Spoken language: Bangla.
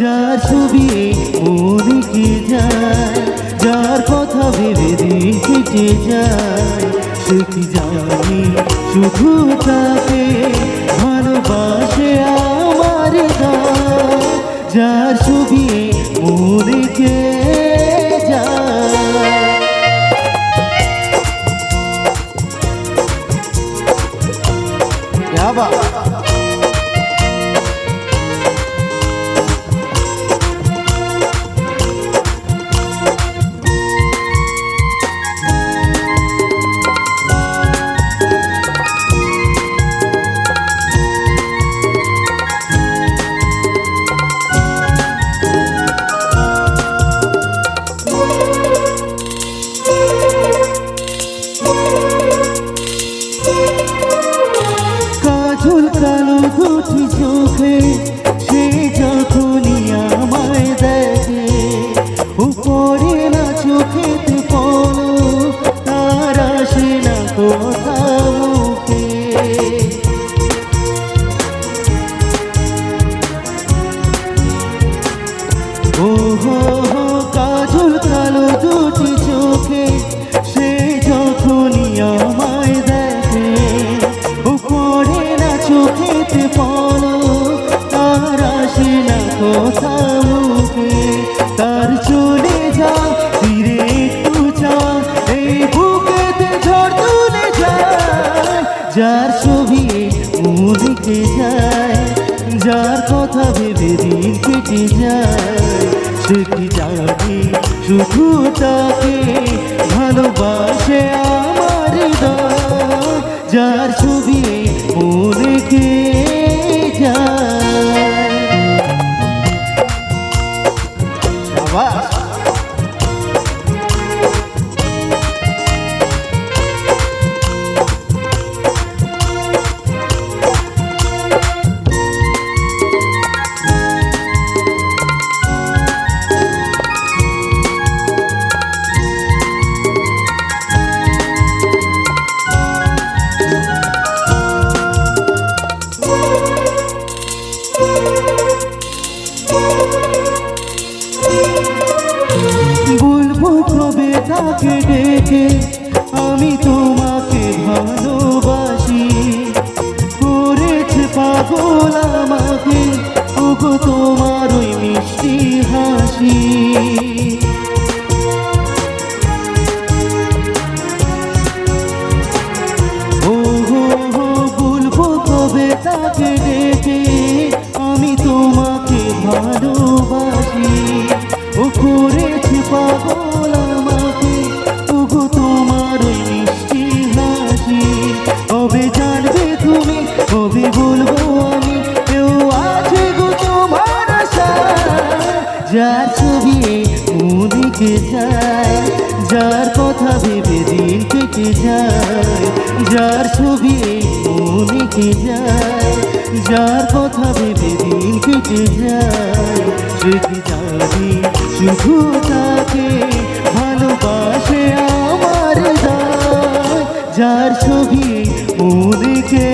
যার ছবি মনে কে যায়, যার কথা ভেবে দিন কেটে যায়, সে কি জানি শুধু তাকে ভালোবাসে আমার গান। যার ছবি মনে কে যায়। क्या बात। কালো দুটি চোখে সে যখনই আমায় দেখে, উপরে না চোখেতে পলক, তার আসে না কথা মুখে। ও হো হো কাজল কালো দুটি চোখে সে যখনই আমায় দেখে, উপরে না চোখেতে পলক, তার আসে না কথা মুখে। তার চলে যা ফিরে একটু যা, এই বুকেতে ঝড় তুলে যায়। যার ছবি মনে যায়, যার কথা ভেবে দিন কেটে যায়, সে কি জানি শুধু তাকে ভালোবাসে আমার গান। যার ছবি মনে কে যায়। শাবাশ। বলবো কবে তাকে ডেকে আমি তোমাকে ভালোবাসি, করেছে পাগল আমাকে ওগো তোমার ওই মিষ্টি হাসি। ও হো হো বলবো কবে তাকে ডেকে আমি তোমাকে ভালোবাসি, ও করেছে পাগল আমাকে ওগো তোমার ওই মিষ্টি হাসি। কবে জানবে তুমি, কবে বলবো আমি, কেউ আছে গো তোমার আশা। যার ছবি মনে কে যায়, যার কথা ভেবে দিন কেটে যায়। যার ছবি মনে কে যায়, যার কথা ভেবে দিন কেটে যায়, সে কি জানি শুধু তাকে ভালোবাসে আমার গান। যার ছবি মনে কে